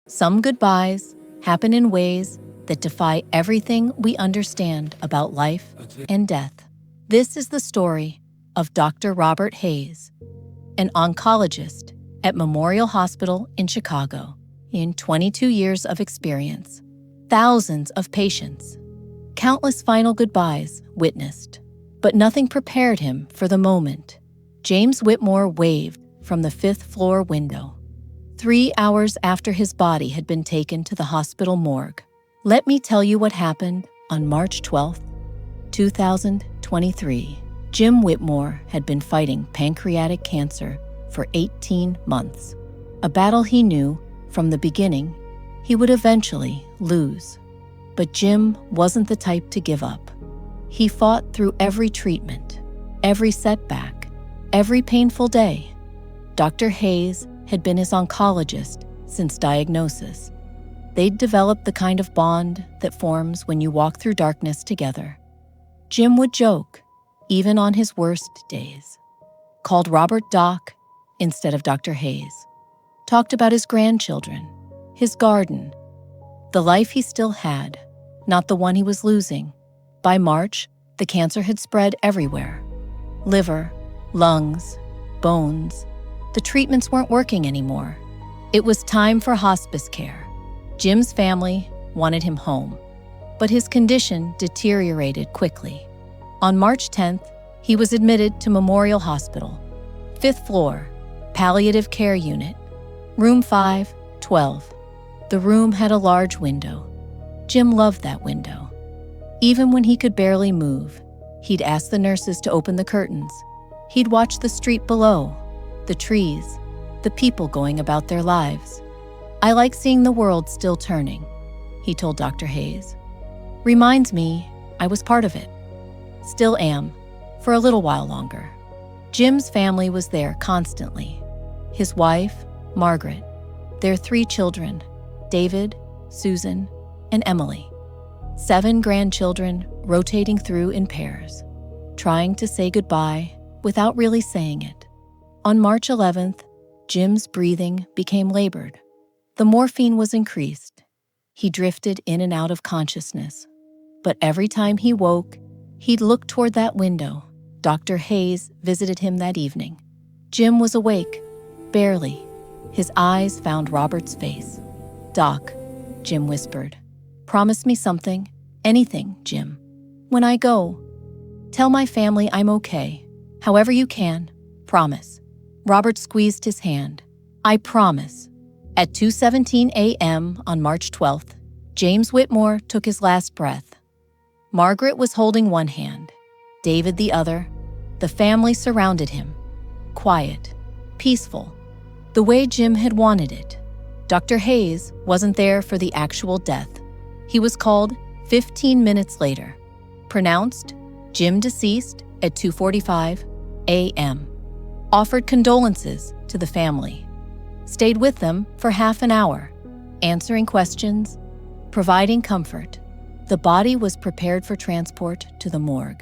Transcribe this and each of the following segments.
Some goodbyes happen in ways that defy everything we understand about life and death. This is the story of Dr. Robert Hayes, an oncologist at Memorial Hospital in Chicago. In 22 years of experience, thousands of patients, countless final goodbyes witnessed, but nothing prepared him for the moment James Whitmore waved from the 5th floor window, 3 hours after his body had been taken to the hospital morgue. Let me tell you what happened on March 12, 2023. Jim Whitmore had been fighting pancreatic cancer for 18 months, a battle he knew from the beginning he would eventually lose. But Jim wasn't the type to give up. He fought through every treatment, every setback, every painful day. Dr. Hayes had been his oncologist since diagnosis. They'd developed the kind of bond that forms when you walk through darkness together. Jim would joke, even on his worst days. Called Robert Doc instead of Dr. Hayes. Talked about his grandchildren, his garden, the life he still had, not the one he was losing. By March, the cancer had spread everywhere. Liver, lungs, bones. The treatments weren't working anymore. It was time for hospice care. Jim's family wanted him home, but his condition deteriorated quickly. On March 10th, he was admitted to Memorial Hospital, 5th floor, palliative care unit, room 512. The room had a large window. Jim loved that window. Even when he could barely move, he'd ask the nurses to open the curtains. He'd watch the street below, the trees, the people going about their lives. "I like seeing the world still turning," he told Dr. Hayes. "Reminds me I was part of it. Still am, for a little while longer." Jim's family was there constantly. His wife, Margaret, their 3 children, David, Susan, and Emily. 7 grandchildren rotating through in pairs, trying to say goodbye without really saying it. On March 11th, Jim's breathing became labored. The morphine was increased. He drifted in and out of consciousness. But every time he woke, he'd look toward that window. Dr. Hayes visited him that evening. Jim was awake, barely. His eyes found Robert's face. "Doc," Jim whispered. "Promise me something, anything, Jim. When I go, tell my family I'm okay. However you can, promise." Robert squeezed his hand. "I promise." At 2:17 a.m. on March 12th, James Whitmore took his last breath. Margaret was holding one hand, David the other. The family surrounded him. Quiet, peaceful, the way Jim had wanted it. Dr. Hayes wasn't there for the actual death. He was called 15 minutes later. Pronounced Jim deceased at 2:45 a.m. Offered condolences to the family. Stayed with them for half an hour, answering questions, providing comfort. The body was prepared for transport to the morgue.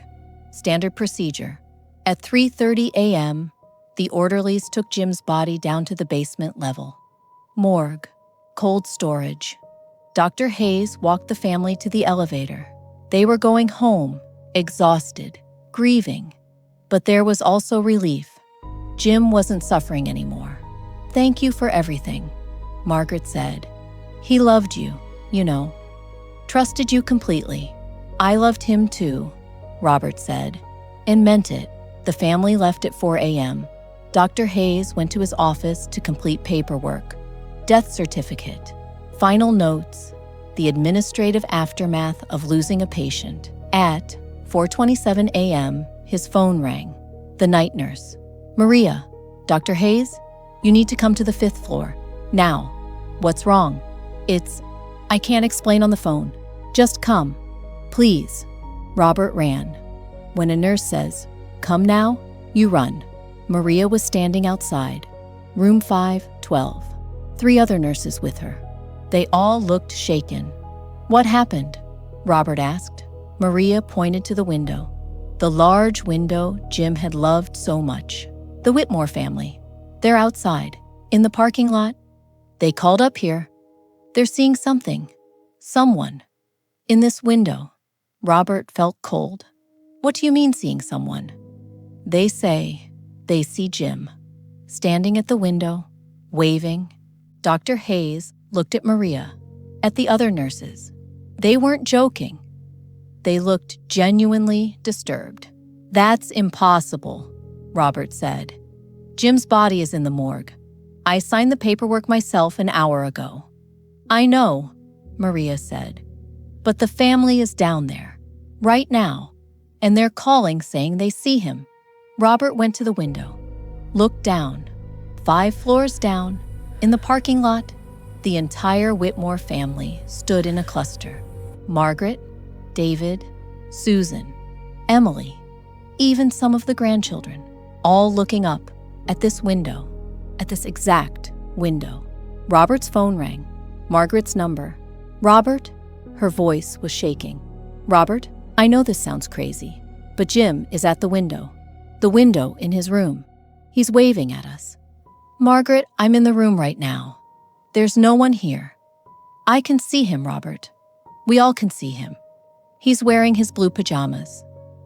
Standard procedure. At 3:30 a.m., the orderlies took Jim's body down to the basement level. Morgue. Cold storage. Dr. Hayes walked the family to the elevator. They were going home, exhausted, grieving. But there was also relief. Jim wasn't suffering anymore. "Thank you for everything," Margaret said. "He loved you, you know. Trusted you completely." "I loved him too," Robert said, and meant it. The family left at 4 a.m. Dr. Hayes went to his office to complete paperwork. Death certificate, final notes, the administrative aftermath of losing a patient. At 4:27 a.m., his phone rang. The night nurse. "Maria, Dr. Hayes, you need to come to the 5th floor. Now." "What's wrong?" I can't explain on the phone. Just come. Please." Robert ran. When a nurse says, "Come now," you run. Maria was standing outside, room 512. 3 other nurses with her. They all looked shaken. "What happened?" Robert asked. Maria pointed to the window. The large window Jim had loved so much. The Whitmore family. They're outside, in the parking lot. They called up here. They're seeing something. Someone. In this window. Robert felt cold. What do you mean seeing someone? They say they see Jim, standing at the window, waving. Dr. Hayes looked at Maria, at the other nurses. They weren't joking. They looked genuinely disturbed. That's impossible, Robert said. Jim's body is in the morgue. I signed the paperwork myself an hour ago. I know, Maria said. But the family is down there, right now, and they're calling saying they see him. Robert went to the window, looked down. 5 floors down, in the parking lot, the entire Whitmore family stood in a cluster. Margaret, David, Susan, Emily, even some of the grandchildren, all looking up at this window, at this exact window. Robert's phone rang. Margaret's number. Robert? Her voice was shaking. Robert, I know this sounds crazy, but Jim is at the window in his room. He's waving at us. Margaret, I'm in the room right now. There's no one here. I can see him, Robert. We all can see him. He's wearing his blue pajamas,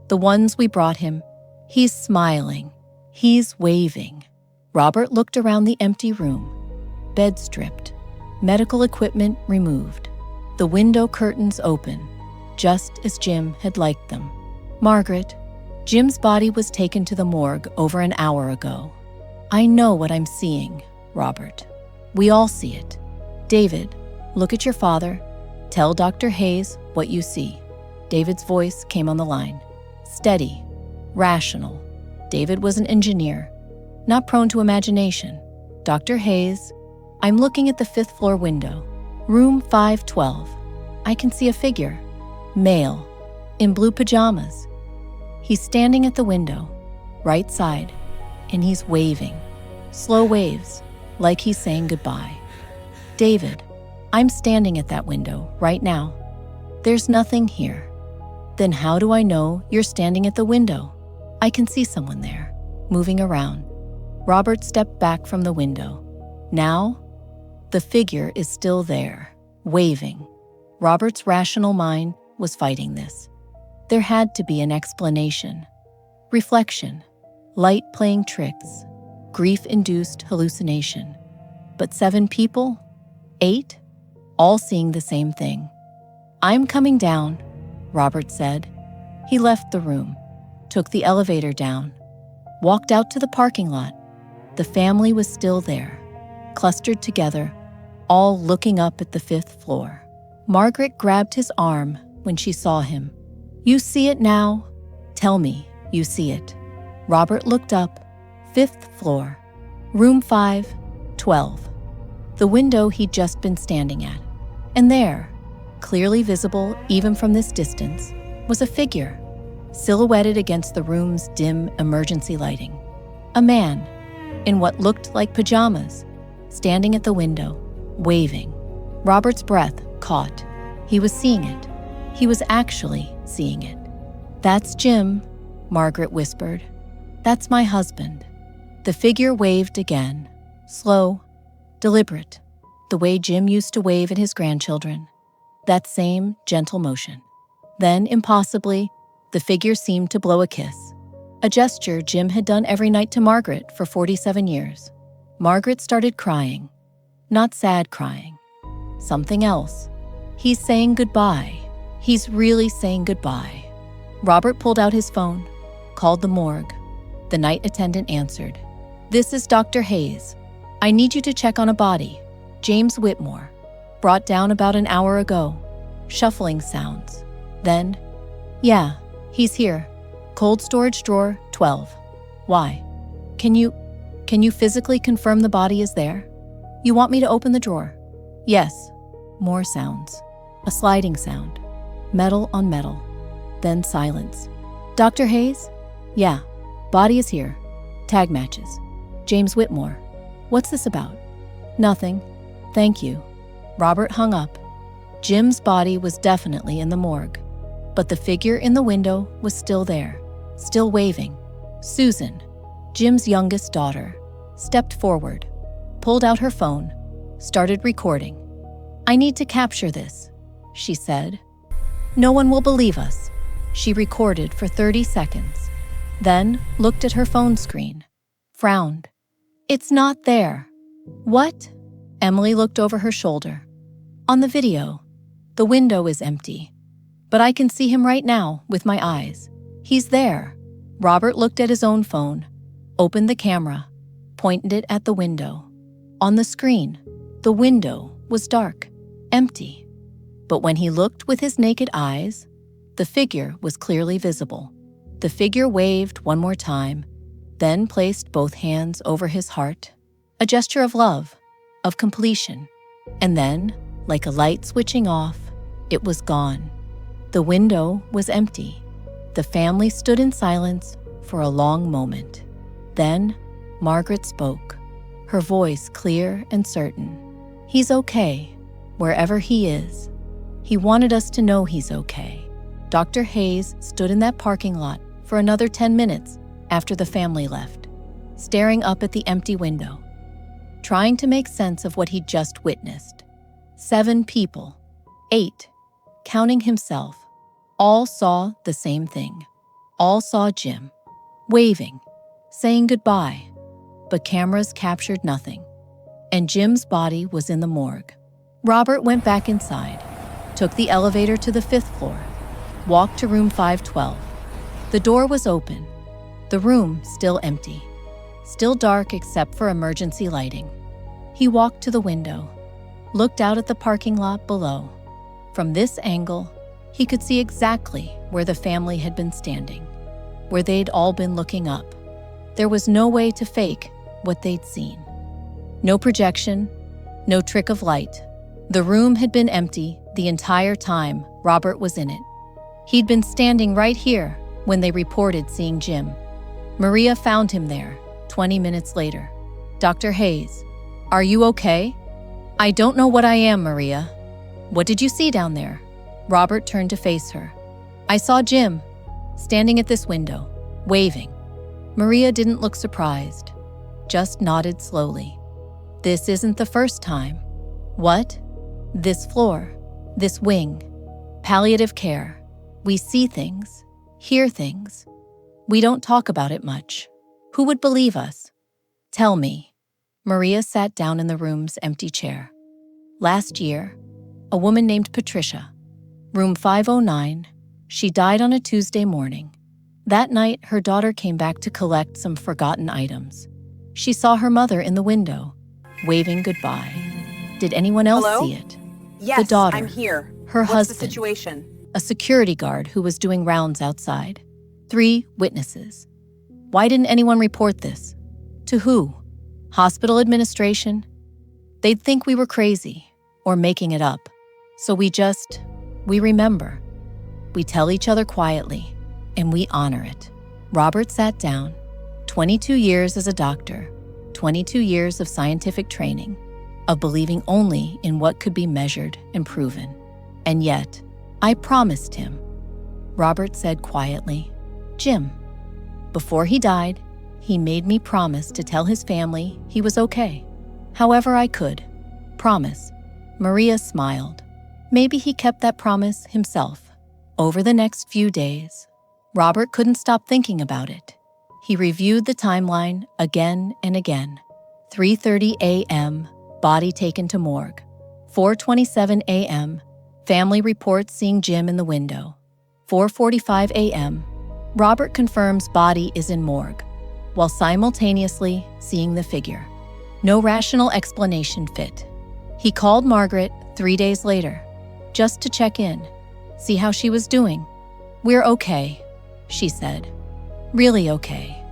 the ones we brought him. He's smiling. He's waving. Robert looked around the empty room. Bed stripped. Medical equipment removed. The window curtains open, just as Jim had liked them. Margaret, Jim's body was taken to the morgue over an hour ago. I know what I'm seeing, Robert. We all see it. David, look at your father. Tell Dr. Hayes what you see. David's voice came on the line. Steady, rational. David was an engineer, not prone to imagination. Dr. Hayes, I'm looking at the 5th floor window, room 512. I can see a figure, male, in blue pajamas. He's standing at the window, right side, and he's waving. Slow waves, like he's saying goodbye. David, I'm standing at that window right now. There's nothing here. Then how do I know you're standing at the window? I can see someone there, moving around. Robert stepped back from the window. Now, the figure is still there, waving. Robert's rational mind was fighting this. There had to be an explanation. Reflection, light playing tricks, grief-induced hallucination. But 7 people? 8? All seeing the same thing. I'm coming down, Robert said. He left the room, took the elevator down, walked out to the parking lot. The family was still there, clustered together, all looking up at the 5th floor. Margaret grabbed his arm when she saw him. You see it now? Tell me you see it. Robert looked up. 5th floor, room 512. The window he'd just been standing at. And there, clearly visible even from this distance, was a figure, silhouetted against the room's dim emergency lighting. A man, in what looked like pajamas, standing at the window, waving. Robert's breath caught. He was seeing it. He was actually seeing it. That's Jim, Margaret whispered. That's my husband. The figure waved again, slow, deliberate, the way Jim used to wave at his grandchildren. That same gentle motion. Then, impossibly, the figure seemed to blow a kiss, a gesture Jim had done every night to Margaret for 47 years. Margaret started crying. Not sad crying. Something else. He's saying goodbye. He's really saying goodbye. Robert pulled out his phone, called the morgue. The night attendant answered. This is Dr. Hayes. I need you to check on a body. James Whitmore. Brought down about an hour ago. Shuffling sounds. Then, yeah, he's here. Cold storage drawer 12. Why? Can you physically confirm the body is there? You want me to open the drawer? Yes. More sounds. A sliding sound. Metal on metal. Then silence. Dr. Hayes? Yeah. Body is here. Tag matches. James Whitmore. What's this about? Nothing. Thank you. Robert hung up. Jim's body was definitely in the morgue, but the figure in the window was still there. still waving. Susan, Jim's youngest daughter, stepped forward, pulled out her phone, started recording. "I need to capture this," she said. "No one will believe us." She recorded for 30 seconds, then looked at her phone screen, frowned. "It's not there." "What?" Emily looked over her shoulder. "On the video, the window is empty, but I can see him right now with my eyes. He's there." Robert looked at his own phone, opened the camera, pointed it at the window. On the screen, the window was dark, empty. But when he looked with his naked eyes, the figure was clearly visible. The figure waved one more time, then placed both hands over his heart, a gesture of love, of completion. And then, like a light switching off, it was gone. The window was empty. The family stood in silence for a long moment. Then, Margaret spoke, her voice clear and certain. "He's okay, wherever he is. He wanted us to know he's okay." Dr. Hayes stood in that parking lot for another 10 minutes after the family left, staring up at the empty window, trying to make sense of what he'd just witnessed. 7 people, 8, counting himself, all saw the same thing. All saw Jim, waving, saying goodbye, but cameras captured nothing. And Jim's body was in the morgue. Robert went back inside, took the elevator to the 5th floor, walked to room 512. The door was open, the room still empty, still dark except for emergency lighting. He walked to the window, looked out at the parking lot below. From this angle, he could see exactly where the family had been standing, where they'd all been looking up. There was no way to fake what they'd seen. No projection, no trick of light. The room had been empty the entire time Robert was in it. He'd been standing right here when they reported seeing Jim. Maria found him there 20 minutes later. "Dr. Hayes, are you okay?" "I don't know what I am, Maria." "What did you see down there?" Robert turned to face her. "I saw Jim, standing at this window, waving." Maria didn't look surprised, just nodded slowly. "This isn't the first time." "What?" "This floor, this wing, palliative care. We see things, hear things. We don't talk about it much. Who would believe us?" "Tell me." Maria sat down in the room's empty chair. "Last year, a woman named Patricia, room 509, she died on a Tuesday morning. That night, her daughter came back to collect some forgotten items. She saw her mother in the window, waving goodbye. Did anyone else see it?" "Yes, the daughter, I'm here. Her What's husband, the situation?" a security guard who was doing rounds outside. 3 witnesses. Why didn't anyone report this? To who? Hospital administration? They'd think we were crazy or making it up. So we remember. We tell each other quietly, and we honor it. Robert sat down. 22 years as a doctor, 22 years of scientific training, of believing only in what could be measured and proven. And yet, I promised him, Robert said quietly, Jim. Before he died, he made me promise to tell his family he was okay. However I could. Promise. Maria smiled. Maybe he kept that promise himself. Over the next few days, Robert couldn't stop thinking about it. He reviewed the timeline again and again. 3:30 a.m., body taken to morgue. 4:27 a.m., family reports seeing Jim in the window. 4:45 a.m., Robert confirms body is in morgue, while simultaneously seeing the figure. No rational explanation fit. He called Margaret 3 days later, just to check in, see how she was doing. We're okay, she said. Really okay,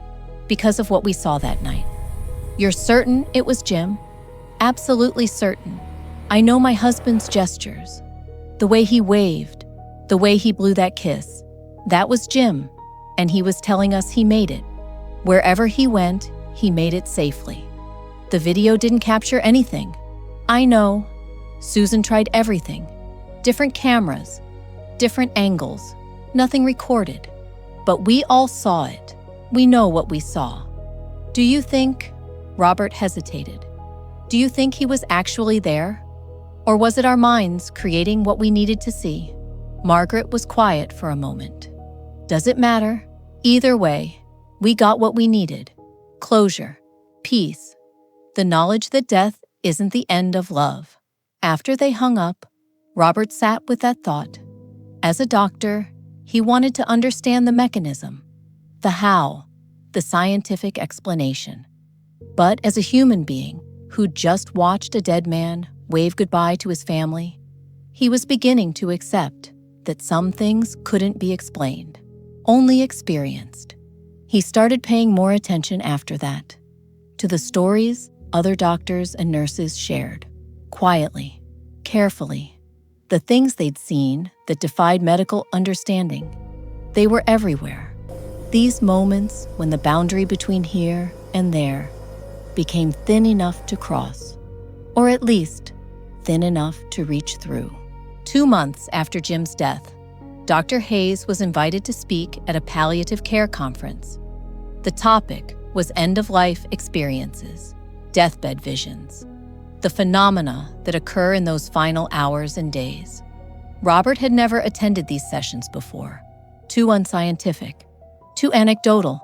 because of what we saw that night. You're certain it was Jim? Absolutely certain. I know my husband's gestures. The way he waved, the way he blew that kiss. That was Jim, and he was telling us he made it. Wherever he went, he made it safely. The video didn't capture anything. I know. Susan tried everything. Different cameras, different angles, nothing recorded. But we all saw it. We know what we saw. Do you think, Robert hesitated, do you think he was actually there? Or was it our minds creating what we needed to see? Margaret was quiet for a moment. Does it matter? Either way, we got what we needed. Closure, peace, the knowledge that death isn't the end of love. After they hung up, Robert sat with that thought. As a doctor, he wanted to understand the mechanism, the how, the scientific explanation. But as a human being who just watched a dead man wave goodbye to his family, he was beginning to accept that some things couldn't be explained, only experienced. He started paying more attention after that, to the stories other doctors and nurses shared, quietly, carefully, the things they'd seen that defied medical understanding. They were everywhere. These moments when the boundary between here and there became thin enough to cross, or at least thin enough to reach through. 2 months after Jim's death, Dr. Hayes was invited to speak at a palliative care conference. The topic was end-of-life experiences, deathbed visions, the phenomena that occur in those final hours and days. Robert had never attended these sessions before, too unscientific, too anecdotal,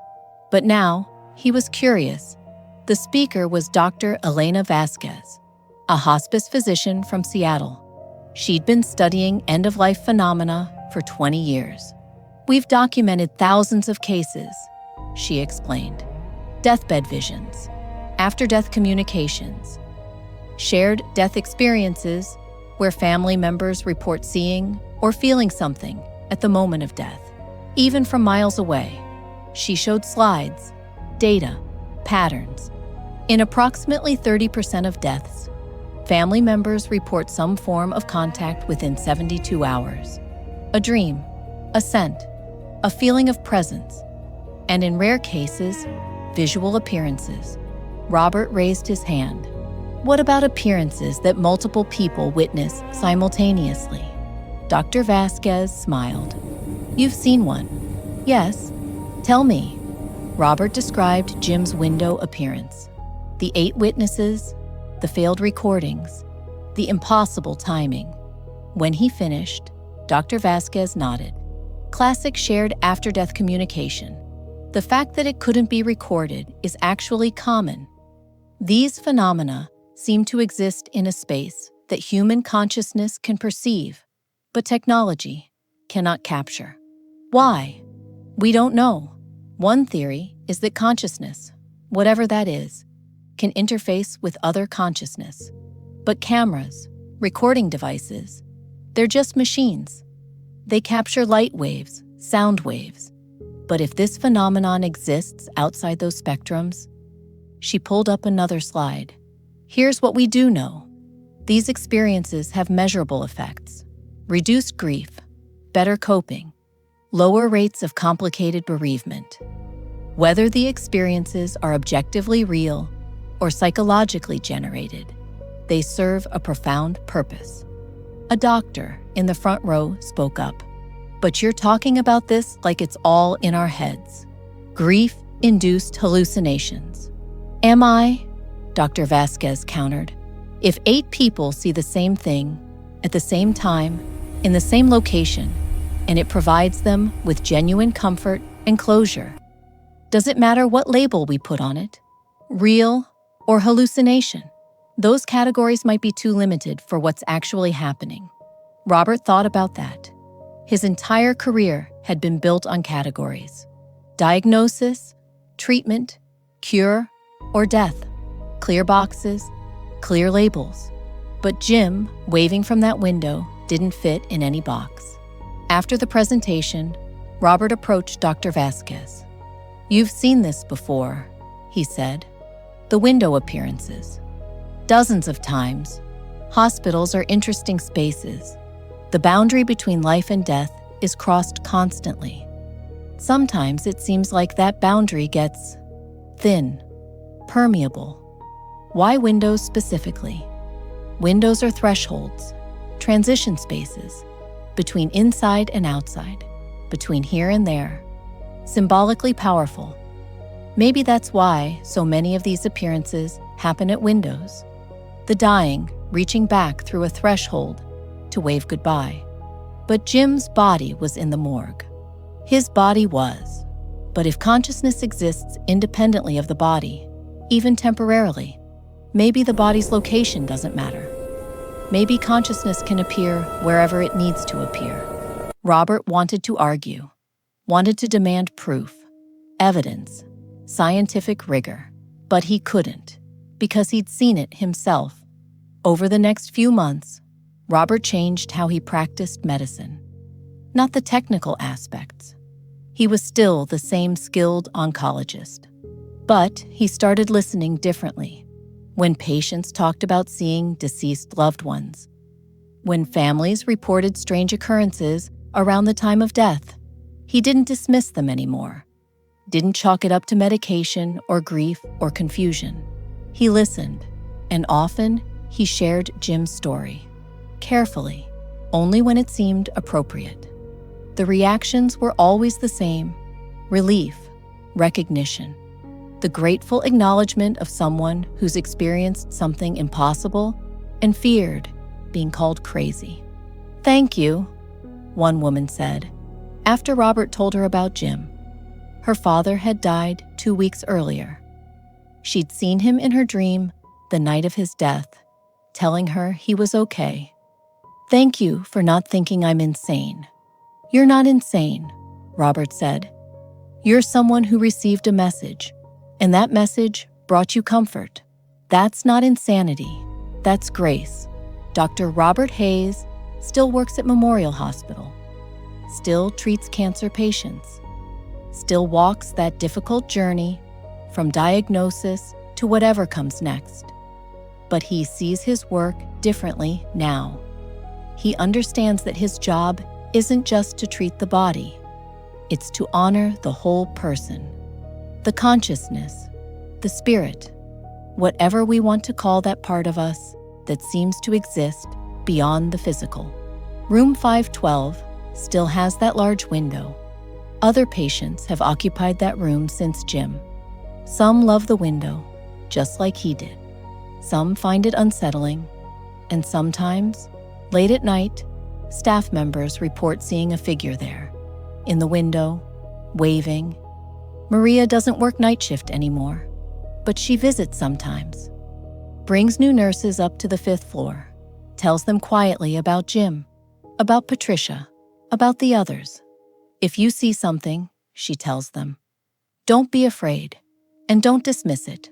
but now he was curious. The speaker was Dr. Elena Vasquez, a hospice physician from Seattle. She'd been studying end-of-life phenomena for 20 years. "We've documented thousands of cases," she explained. "Deathbed visions, after-death communications, shared death experiences where family members report seeing or feeling something at the moment of death, even from miles away." She showed slides, data, patterns. In approximately 30% of deaths, family members report some form of contact within 72 hours. A dream, a scent, a feeling of presence, and in rare cases, visual appearances. Robert raised his hand. "What about appearances that multiple people witness simultaneously?" Dr. Vasquez smiled. "You've seen one." "Yes. Tell me." Robert described Jim's window appearance. The 8 witnesses, the failed recordings, the impossible timing. When he finished, Dr. Vasquez nodded. Classic shared after-death communication. The fact that it couldn't be recorded is actually common. These phenomena seem to exist in a space that human consciousness can perceive, but technology cannot capture. Why? We don't know. One theory is that consciousness, whatever that is, can interface with other consciousness. But cameras, recording devices, they're just machines. They capture light waves, sound waves. But if this phenomenon exists outside those spectrums, she pulled up another slide. Here's what we do know. These experiences have measurable effects: reduced grief, better coping, lower rates of complicated bereavement. Whether the experiences are objectively real or psychologically generated, they serve a profound purpose. A doctor in the front row spoke up. "But you're talking about this like it's all in our heads. Grief-induced hallucinations." "Am I?" Dr. Vasquez countered. "If 8 people see the same thing, at the same time, in the same location, and it provides them with genuine comfort and closure, does it matter what label we put on it? Real or hallucination? Those categories might be too limited for what's actually happening." Robert thought about that. His entire career had been built on categories: diagnosis, treatment, cure, or death. Clear boxes, clear labels. But Jim, waving from that window, didn't fit in any box. After the presentation, Robert approached Dr. Vasquez. "You've seen this before," he said. "The window appearances. Dozens of times. Hospitals are interesting spaces. The boundary between life and death is crossed constantly. Sometimes it seems like that boundary gets thin, permeable. Why windows specifically? Windows are thresholds, transition spaces, between inside and outside, between here and there. symbolically powerful. Maybe that's why so many of these appearances happen at windows, the dying reaching back through a threshold to wave goodbye. But Jim's body was in the morgue. His body was. But if consciousness exists independently of the body, even temporarily, maybe the body's location doesn't matter. Maybe consciousness can appear wherever it needs to appear. Robert wanted to argue, wanted to demand proof, evidence, scientific rigor, but he couldn't, because he'd seen it himself. Over the next few months, Robert changed how he practiced medicine. Not the technical aspects. He was still the same skilled oncologist. But he started listening differently. When patients talked about seeing deceased loved ones. When families reported strange occurrences around the time of death, he didn't dismiss them anymore. Didn't chalk it up to medication or grief or confusion. He listened, and often he shared Jim's story. Carefully, only when it seemed appropriate. The reactions were always the same: relief, recognition, the grateful acknowledgement of someone who's experienced something impossible and feared being called crazy. "Thank you," one woman said, after Robert told her about Jim. Her father had died 2 weeks earlier. She'd seen him in her dream the night of his death, telling her he was okay. "Thank you for not thinking I'm insane." "You're not insane," Robert said. "You're someone who received a message, and that message brought you comfort. That's not insanity. That's grace." Dr. Robert Hayes still works at Memorial Hospital, still treats cancer patients, still walks that difficult journey from diagnosis to whatever comes next. But he sees his work differently now. He understands that his job isn't just to treat the body. It's to honor the whole person, the consciousness, the spirit, whatever we want to call that part of us that seems to exist beyond the physical. Room 512 still has that large window. Other patients have occupied that room since Jim. Some love the window, just like he did. Some find it unsettling, and sometimes, late at night, staff members report seeing a figure there, in the window, waving. Maria doesn't work night shift anymore, but she visits sometimes. Brings new nurses up to the 5th floor, tells them quietly about Jim, about Patricia, about the others. If you see something, she tells them, don't be afraid, and don't dismiss it.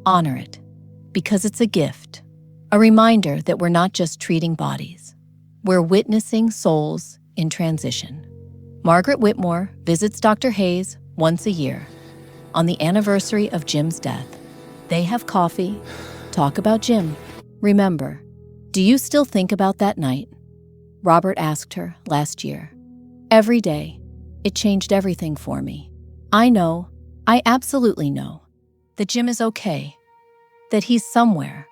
Honor it, because it's a gift, a reminder that we're not just treating bodies. We're witnessing souls in transition. Margaret Whitmore visits Dr. Hayes once a year, on the anniversary of Jim's death. They have coffee, talk about Jim. Remember, do you still think about that night? Robert asked her last year. Every day, it changed everything for me. I absolutely know, that Jim is okay, that he's somewhere,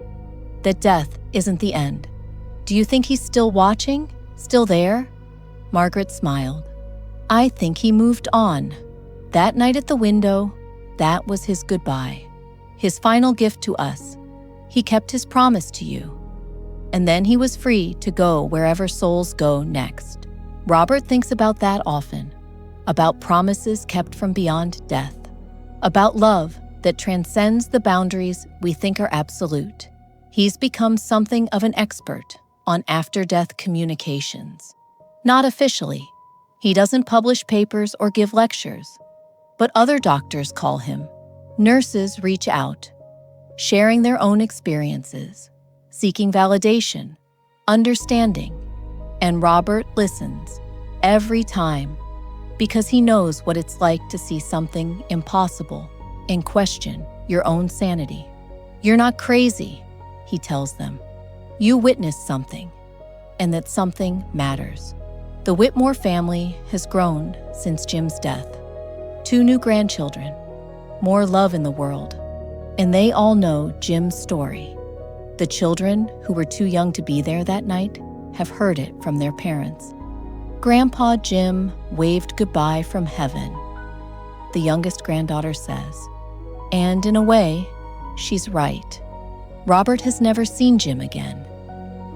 that death isn't the end. Do you think he's still watching? Still there? Margaret smiled. I think he moved on. That night at the window, that was his goodbye. His final gift to us. He kept his promise to you. And then he was free to go wherever souls go next. Robert thinks about that often. About promises kept from beyond death. About love that transcends the boundaries we think are absolute. He's become something of an expert on after-death communications. Not officially. He doesn't publish papers or give lectures. But other doctors call him. Nurses reach out, sharing their own experiences, seeking validation, understanding. And Robert listens every time because he knows what it's like to see something impossible and question your own sanity. You're not crazy, he tells them. You witnessed something, and that something matters. The Whitmore family has grown since Jim's death. 2 new grandchildren, more love in the world, and they all know Jim's story. The children who were too young to be there that night have heard it from their parents. Grandpa Jim waved goodbye from heaven. the youngest granddaughter says. And in a way, she's right. Robert has never seen Jim again.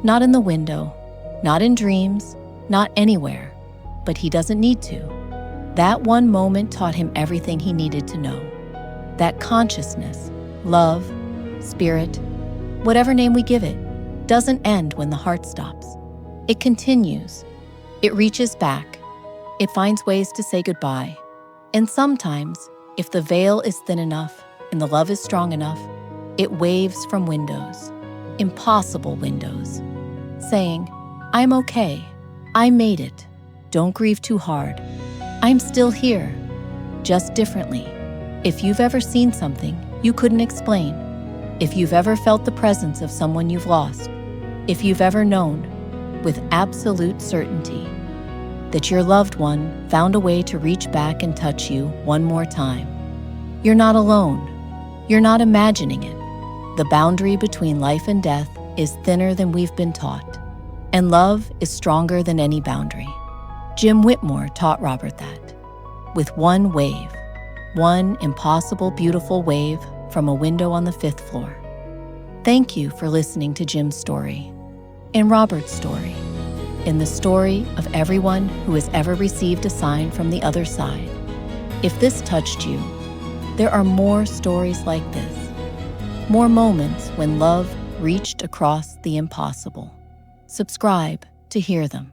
Not in the window, not in dreams, not anywhere. But he doesn't need to. That one moment taught him everything he needed to know. That consciousness, love, spirit, whatever name we give it, doesn't end when the heart stops. It continues. It reaches back. It finds ways to say goodbye. And sometimes, if the veil is thin enough and the love is strong enough, it waves from windows, impossible windows, saying, I'm okay. I made it. Don't grieve too hard. I'm still here, just differently. If you've ever seen something you couldn't explain, if you've ever felt the presence of someone you've lost, if you've ever known, with absolute certainty, that your loved one found a way to reach back and touch you one more time, you're not alone. You're not imagining it. The boundary between life and death is thinner than we've been taught, and love is stronger than any boundary. Jim Whitmore taught Robert that. With one wave, one impossible, beautiful wave from a window on the 5th floor. Thank you for listening to Jim's story, and Robert's story, in the story of everyone who has ever received a sign from the other side. If this touched you, there are more stories like this. More moments when love reached across the impossible. Subscribe to hear them.